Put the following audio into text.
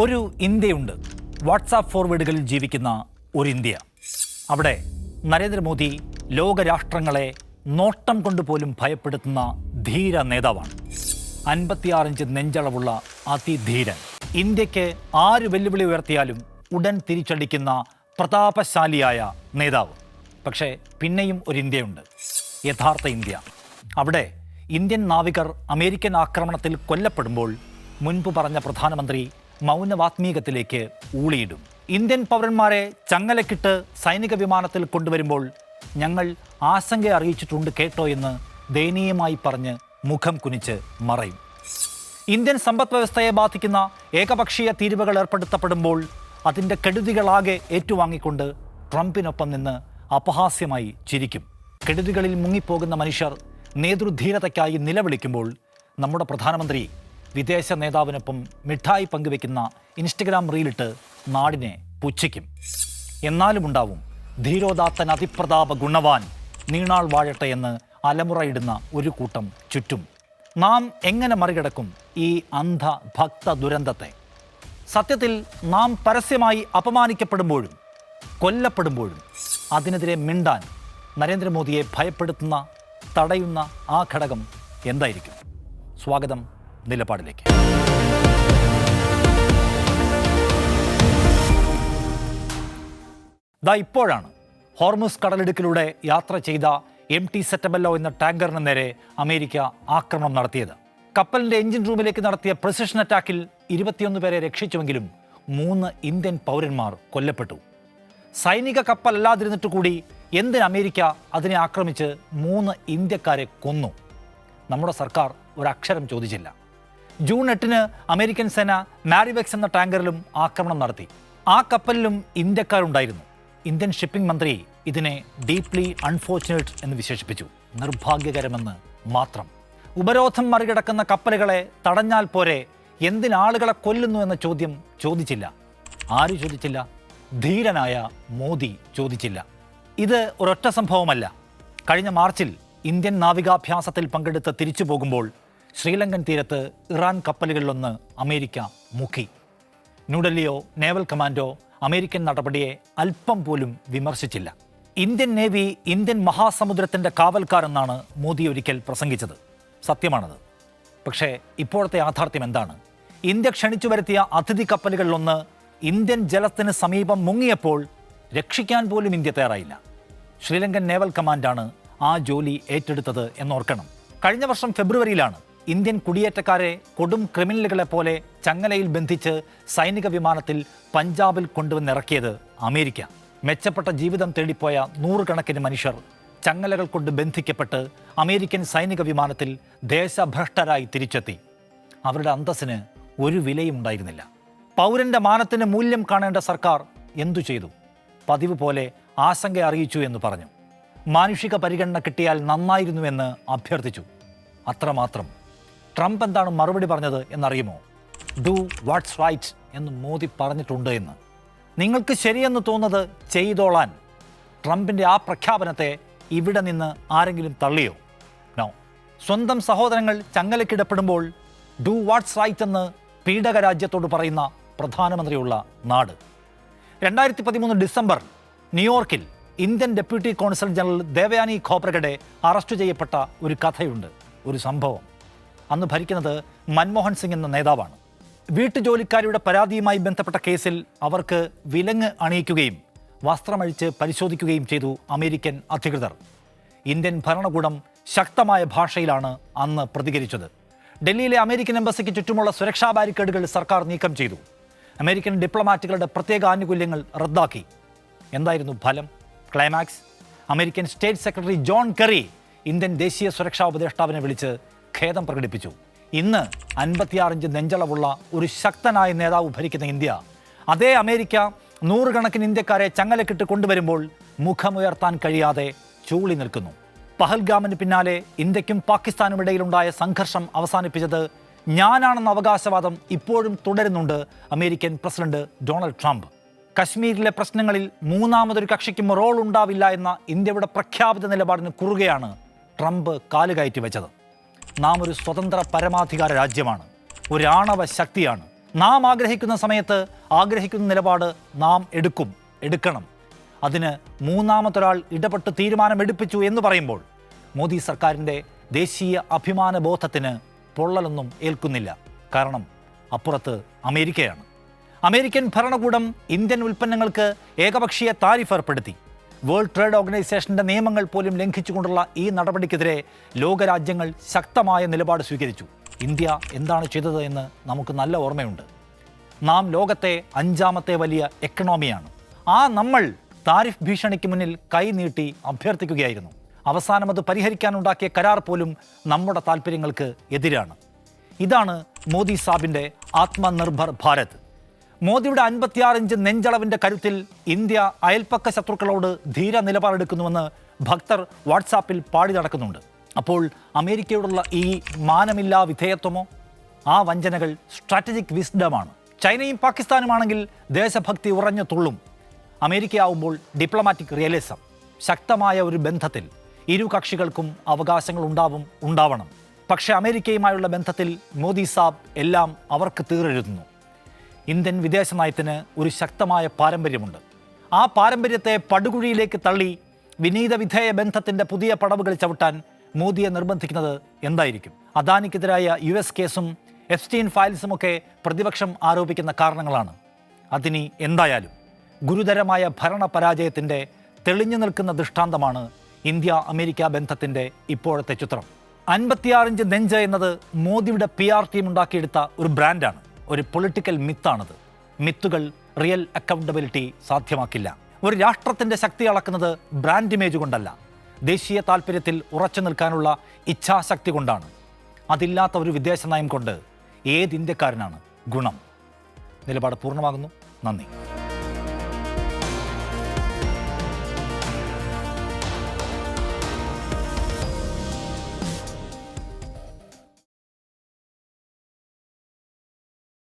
ഒരു ഇന്ത്യയുണ്ട്, വാട്സാപ്പ് ഫോർവേഡുകളിൽ ജീവിക്കുന്ന ഒരു ഇന്ത്യ. അവിടെ നരേന്ദ്രമോദി ലോകരാഷ്ട്രങ്ങളെ നോട്ടം കൊണ്ടുപോലും ഭയപ്പെടുത്തുന്ന ധീര നേതാവാണ്. 56 ഇഞ്ച് നെഞ്ചളവുള്ള അതിധീരൻ. ഇന്ത്യക്ക് ആര് വെല്ലുവിളി ഉയർത്തിയാലും ഉടൻ തിരിച്ചടിക്കുന്ന പ്രതാപശാലിയായ നേതാവ്. പക്ഷേ പിന്നെയും ഒരു ഇന്ത്യയുണ്ട്, യഥാർത്ഥ ഇന്ത്യ. അവിടെ ഇന്ത്യൻ നാവികർ അമേരിക്കൻ ആക്രമണത്തിൽ കൊല്ലപ്പെടുമ്പോൾ മുൻപ് പറഞ്ഞ പ്രധാനമന്ത്രി മൗനവാത്മീകത്തിലേക്ക് ഊളിയിടും. ഇന്ത്യൻ പൗരന്മാരെ ചങ്ങലക്കിട്ട് സൈനിക വിമാനത്തിൽ കൊണ്ടുവരുമ്പോൾ ഞങ്ങൾ ആശങ്ക അറിയിച്ചിട്ടുണ്ട് കേട്ടോ എന്ന് ദയനീയമായി പറഞ്ഞ് മുഖം കുനിച്ച് മറയും. ഇന്ത്യൻ സമ്പദ് വ്യവസ്ഥയെ ബാധിക്കുന്ന ഏകപക്ഷീയ തീരുവകൾ ഏർപ്പെടുത്തപ്പെടുമ്പോൾ അതിൻ്റെ കെടുതികളാകെ ഏറ്റുവാങ്ങിക്കൊണ്ട് ട്രംപിനൊപ്പം നിന്ന് അപഹാസ്യമായി ചിരിക്കും. കെടുതികളിൽ മുങ്ങിപ്പോകുന്ന മനുഷ്യർ നേതൃധീരതയ്ക്കായി നിലവിളിക്കുമ്പോൾ നമ്മുടെ പ്രധാനമന്ത്രി വിദേശ നേതാവിനൊപ്പം മിഠായി പങ്കുവെക്കുന്ന ഇൻസ്റ്റഗ്രാം റീലിട്ട് നാടിനെ പുച്ഛിക്കും. എന്നാലും ഉണ്ടാവും ധീരോദാത്തൻ അതിപ്രതാപ ഗുണവാൻ നീണാൾ വാഴട്ടെ എന്ന് അലമുറയിടുന്ന ഒരു കൂട്ടം ചുറ്റും. നാം എങ്ങനെ മറികടക്കും ഈ അന്ധ ഭക്ത ദുരന്തത്തെ? സത്യത്തിൽ നാം പരസ്യമായി അപമാനിക്കപ്പെടുമ്പോഴും കൊല്ലപ്പെടുമ്പോഴും അതിനെതിരെ മിണ്ടാൻ നരേന്ദ്രമോദിയെ ഭയപ്പെടുത്തുന്ന തടയുന്ന ആ ഘടകം എന്തായിരിക്കും? സ്വാഗതം നിലപാടിലേക്ക്. ഇപ്പോഴാണ് ഹോർമുസ് കടലിടുക്കിലൂടെ യാത്ര ചെയ്ത MT സെറ്റബെല്ലോ എന്ന ടാങ്കറിന് നേരെ അമേരിക്ക ആക്രമണം നടത്തിയത്. കപ്പലിൻ്റെ എഞ്ചിൻ റൂമിലേക്ക് നടത്തിയ പ്രിസിഷൻ അറ്റാക്കിൽ 21 പേരെ രക്ഷിച്ചുവെങ്കിലും 3 ഇന്ത്യൻ പൗരന്മാർ കൊല്ലപ്പെട്ടു. സൈനിക കപ്പലല്ലാതിരുന്നിട്ട് കൂടി എന്തിന് അമേരിക്ക അതിനെ ആക്രമിച്ച് 3 ഇന്ത്യക്കാരെ കൊന്നു? നമ്മുടെ സർക്കാർ ഒരക്ഷരം ചോദിച്ചില്ല. ജൂൺ 8-ന് അമേരിക്കൻ സേന മാരിവെക്സ് എന്ന ടാങ്കറിലും ആക്രമണം നടത്തി. ആ കപ്പലിലും ഇന്ത്യക്കാരുണ്ടായിരുന്നു. ഇന്ത്യൻ ഷിപ്പിംഗ് മന്ത്രി ഇതിനെ ഡീപ്ലി അൺഫോർച്ചുനേറ്റ് എന്ന് വിശേഷിപ്പിച്ചു. നിർഭാഗ്യകരമെന്ന് മാത്രം. ഉപരോധം മറികടക്കുന്ന കപ്പലുകളെ തടഞ്ഞാൽ പോരെ, എന്തിനാളുകളെ കൊല്ലുന്നു എന്ന ചോദ്യം ചോദിച്ചില്ല. ആര് ചോദിച്ചില്ല? ധീരനായ മോദി ചോദിച്ചില്ല. ഇത് ഒരൊറ്റ സംഭവമല്ല. കഴിഞ്ഞ മാർച്ചിൽ ഇന്ത്യൻ നാവികാഭ്യാസത്തിൽ പങ്കെടുത്ത് തിരിച്ചു പോകുമ്പോൾ ശ്രീലങ്കൻ തീരത്ത് ഇറാൻ കപ്പലുകളിലൊന്ന് അമേരിക്ക മുക്കി. ന്യൂഡൽഹിയോ നേവൽ കമാൻഡോ അമേരിക്കൻ നടപടിയെ അല്പം പോലും വിമർശിച്ചില്ല. ഇന്ത്യൻ നേവി ഇന്ത്യൻ മഹാസമുദ്രത്തിൻ്റെ കാവൽക്കാരെന്നാണ് മോദി ഒരിക്കൽ പ്രസംഗിച്ചത്. സത്യമാണത്. പക്ഷേ ഇപ്പോഴത്തെ യാഥാർത്ഥ്യം എന്താണ്? ഇന്ത്യ ക്ഷണിച്ചു വരുത്തിയ അതിഥി കപ്പലുകളിലൊന്ന് ഇന്ത്യൻ ജലത്തിന് സമീപം മുങ്ങിയപ്പോൾ രക്ഷിക്കാൻ പോലും ഇന്ത്യ തയ്യാറായില്ല. ശ്രീലങ്കൻ നേവൽ കമാൻഡാണ് ആ ജോലി ഏറ്റെടുത്തത് എന്നോർക്കണം. കഴിഞ്ഞ വർഷം ഫെബ്രുവരിയിലാണ് ഇന്ത്യൻ കുടിയേറ്റക്കാരെ കൊടും ക്രിമിനലുകളെ പോലെ ചങ്ങലയിൽ ബന്ധിച്ച് സൈനിക വിമാനത്തിൽ പഞ്ചാബിൽ കൊണ്ടുവന്നിറക്കിയത് അമേരിക്ക. മെച്ചപ്പെട്ട ജീവിതം തേടിപ്പോയ 100 കണക്കിന് മനുഷ്യർ ചങ്ങലകൾ കൊണ്ട് ബന്ധിക്കപ്പെട്ട് അമേരിക്കൻ സൈനിക വിമാനത്തിൽ ദേശഭ്രഷ്ടരായി തിരിച്ചെത്തി. അവരുടെ അന്തസ്സിന് ഒരു വിലയും ഉണ്ടായിരുന്നില്ല. പൗരന്റെ മാനത്തിന് മൂല്യം കാണേണ്ട സർക്കാർ എന്തു ചെയ്തു? പതിവ് പോലെ ആശങ്ക അറിയിച്ചു എന്ന് പറഞ്ഞു. മാനുഷിക പരിഗണന കിട്ടിയാൽ നന്നായിരുന്നുവെന്ന് അഭ്യർത്ഥിച്ചു. അത്രമാത്രം. ട്രംപ് എന്താണ് മറുപടി പറഞ്ഞത് എന്നറിയുമോ? ഡു വാട്ട്സ് റൈറ്റ് എന്ന് മോദി പറഞ്ഞിട്ടുണ്ട് എന്ന്. നിങ്ങൾക്ക് ശരിയെന്ന് തോന്നുന്നത് ചെയ്തോളാൻ. ട്രംപിൻ്റെ ആ പ്രഖ്യാപനത്തെ ഇവിടെ നിന്ന് ആരെങ്കിലും തള്ളിയോ? നോ. സ്വന്തം സഹോദരങ്ങൾ ചങ്ങലക്കിടപ്പെടുമ്പോൾ ഡു വാട്ട്സ് റൈറ്റ് എന്ന് പീഡക രാജ്യത്തോട് പറയുന്ന പ്രധാനമന്ത്രിയുള്ള നാട്. 2013 ഡിസംബർ ന്യൂയോർക്കിൽ Indian deputy consul general Devyani Khobragade arrest ചെയ്യപ്പെട്ട ഒരു കഥയുണ്ട്, ഒരു സംഭവം. അന്ന് ഭരിക്കുന്നത് മൻമോഹൻ സിംഗ് എന്ന നേതാവാണ്. വീട്ടുജോലിക്കാരുടെ പരാതിയുമായി ബന്ധപ്പെട്ട കേസിൽ അവർക്ക് വിലങ്ങ് അണിയിക്കുകയും വസ്ത്രമഴിച്ച് പരിശോധിക്കുകയും ചെയ്തു അമേരിക്കൻ അധികൃതർ. ഇന്ത്യൻ ഭരണകൂടം ശക്തമായ ഭാഷയിലാണ് അന്ന് പ്രതികരിച്ചത്. ഡൽഹിയിലെ അമേരിക്കൻ എംബസിക്ക് ചുറ്റുമുള്ള സുരക്ഷാ ബാരിക്കേഡുകൾ സർക്കാർ നീക്കം ചെയ്തു. അമേരിക്കൻ ഡിപ്ലോമാറ്റുകളുടെ പ്രത്യേക ആനുകൂല്യങ്ങൾ റദ്ദാക്കി. എന്തായിരുന്നു ഫലം? Climax. American state secretary John Kerry Indian ദേശീയ സുരക്ഷാ ഉപദേഷ്ടാവിനെ വിളിച്ച് ഖേദം പ്രകടിപ്പിച്ചു. ഇന്ന് 56 ഇഞ്ച് നെഞ്ചളവുള്ള ഒരു ശക്തനായ നേതാവ് ഭരിക്കുന്ന ഇന്ത്യ, അതേ അമേരിക്ക 100 കണക്കിന് ഇന്ത്യക്കാരെ ചങ്ങലക്കിട്ട് കൊണ്ടുവരുമ്പോൾ മുഖമുയർത്താൻ കഴിയാതെ ചൂളി നിൽക്കുന്നു. പഹൽഗാമിന് പിന്നാലെ ഇന്ത്യക്കും പാകിസ്ഥാനും ഇടയിലുണ്ടായ സംഘർഷം അവസാനിപ്പിച്ചത് ഞാനാണെന്ന അവകാശവാദം ഇപ്പോഴും തുടരുന്നുണ്ട് അമേരിക്കൻ പ്രസിഡന്റ് ഡൊണാൾഡ് ട്രംപ്. കശ്മീരിലെ പ്രശ്നങ്ങളിൽ മൂന്നാമതൊരു കക്ഷിക്കും റോൾ ഉണ്ടാവില്ല എന്ന ഇന്ത്യയുടെ പ്രഖ്യാപിത നിലപാടിന് കുറുകെയാണ് ട്രംപ് കാലുകയറ്റി വെച്ചത്. നാം ഒരു സ്വതന്ത്ര പരമാധികാര രാജ്യമാണ്, ഒരു ആണവ ശക്തിയാണ്. നാം ആഗ്രഹിക്കുന്ന സമയത്ത് ആഗ്രഹിക്കുന്ന നിലപാട് നാം എടുക്കണം. അതിന് മൂന്നാമതൊരാൾ ഇടപെട്ട് തീരുമാനമെടുപ്പിച്ചു എന്ന് പറയുമ്പോൾ മോദി സർക്കാരിൻ്റെ ദേശീയ അഭിമാന ബോധത്തിന് പൊള്ളലൊന്നും ഏൽക്കുന്നില്ല. കാരണം അപ്പുറത്ത് അമേരിക്കയാണ്. അമേരിക്കൻ ഭരണകൂടം ഇന്ത്യൻ ഉൽപ്പന്നങ്ങൾക്ക് ഏകപക്ഷീയ താരിഫ് ഏർപ്പെടുത്തി. വേൾഡ് ട്രേഡ് ഓർഗനൈസേഷൻ്റെ നിയമങ്ങൾ പോലും ലംഘിച്ചുകൊണ്ടുള്ള ഈ നടപടിക്കെതിരെ ലോകരാജ്യങ്ങൾ ശക്തമായ നിലപാട് സ്വീകരിച്ചു. ഇന്ത്യ എന്താണ് ചെയ്തത് എന്ന് നമുക്ക് നല്ല ഓർമ്മയുണ്ട്. നാം ലോകത്തെ 5ാമത്തെ വലിയ എക്കണോമിയാണ്. നമ്മൾ താരിഫ് ഭീഷണിക്ക് മുന്നിൽ കൈനീട്ടി അഭ്യർത്ഥിക്കുകയായിരുന്നു. അവസാനം അത് പരിഹരിക്കാനുണ്ടാക്കിയ കരാർ പോലും നമ്മുടെ താല്പര്യങ്ങൾക്ക് എതിരാണ്. ഇതാണ് മോദി സാബിൻ്റെ ആത്മനിർഭർ ഭാരത്. മോദിയുടെ 56 ഇഞ്ച് നെഞ്ചളവിൻ്റെ കരുത്തിൽ ഇന്ത്യ അയൽപ്പക്ക ശത്രുക്കളോട് ധീര നിലപാടെടുക്കുന്നുവെന്ന് ഭക്തർ വാട്സാപ്പിൽ പാടി നടക്കുന്നുണ്ട്. അപ്പോൾ അമേരിക്കയോടുള്ള ഈ മാനമില്ലാ വിധേയത്വമോ? ആ വഞ്ചനകൾ സ്ട്രാറ്റജിക് വിസ്ഡമാണ്. ചൈനയും പാകിസ്ഥാനുമാണെങ്കിൽ ദേശഭക്തി ഉറഞ്ഞു തുള്ളും. അമേരിക്കയാവുമ്പോൾ ഡിപ്ലോമാറ്റിക് റിയലിസം. ശക്തമായ ഒരു ബന്ധത്തിൽ ഇരു കക്ഷികൾക്കും അവകാശങ്ങൾ ഉണ്ടാവണം. പക്ഷേ അമേരിക്കയുമായുള്ള ബന്ധത്തിൽ മോദി സാബ് എല്ലാം അവർക്ക് തീരെഴുതുന്നു. ഇന്ത്യൻ വിദേശ നയത്തിന് ഒരു ശക്തമായ പാരമ്പര്യമുണ്ട്. ആ പാരമ്പര്യത്തെ പടുകുഴിയിലേക്ക് തള്ളി വിനീത വിധേയ ബന്ധത്തിൻ്റെ പുതിയ പടവുകൾ ചവിട്ടാൻ മോദിയെ നിർബന്ധിക്കുന്നത് എന്തായിരിക്കും? അദാനിക്കെതിരായ US കേസും എപ്സ്റ്റീൻ ഫയൽസുമൊക്കെ പ്രതിപക്ഷം ആരോപിക്കുന്ന കാരണങ്ങളാണ്. അതിനി എന്തായാലും ഗുരുതരമായ ഭരണ പരാജയത്തിൻ്റെ തെളിഞ്ഞു നിൽക്കുന്ന ദൃഷ്ടാന്തമാണ് ഇന്ത്യ അമേരിക്ക ബന്ധത്തിൻ്റെ ഇപ്പോഴത്തെ ചിത്രം. 56 ഇഞ്ച് നെഞ്ച് എന്നത് മോദിയുടെ PR ടീം ഉണ്ടാക്കിയെടുത്ത ഒരു ബ്രാൻഡാണ്, ഒരു പൊളിറ്റിക്കൽ മിത്താണത്. മിത്തുകൾ റിയൽ അക്കൗണ്ടബിലിറ്റി സാധ്യമാക്കില്ല. ഒരു രാഷ്ട്രത്തിൻ്റെ ശക്തി അളക്കുന്നത് ബ്രാൻഡ് ഇമേജ് കൊണ്ടല്ല, ദേശീയ താല്പര്യത്തിൽ ഉറച്ചു നിൽക്കാനുള്ള ഇച്ഛാശക്തി കൊണ്ടാണ്. അതില്ലാത്ത ഒരു വിദേശ നയം കൊണ്ട് ഏത് ഇന്ത്യക്കാരനാണ് ഗുണം? നിലപാട് പൂർണ്ണമാകുന്നു. നന്ദി.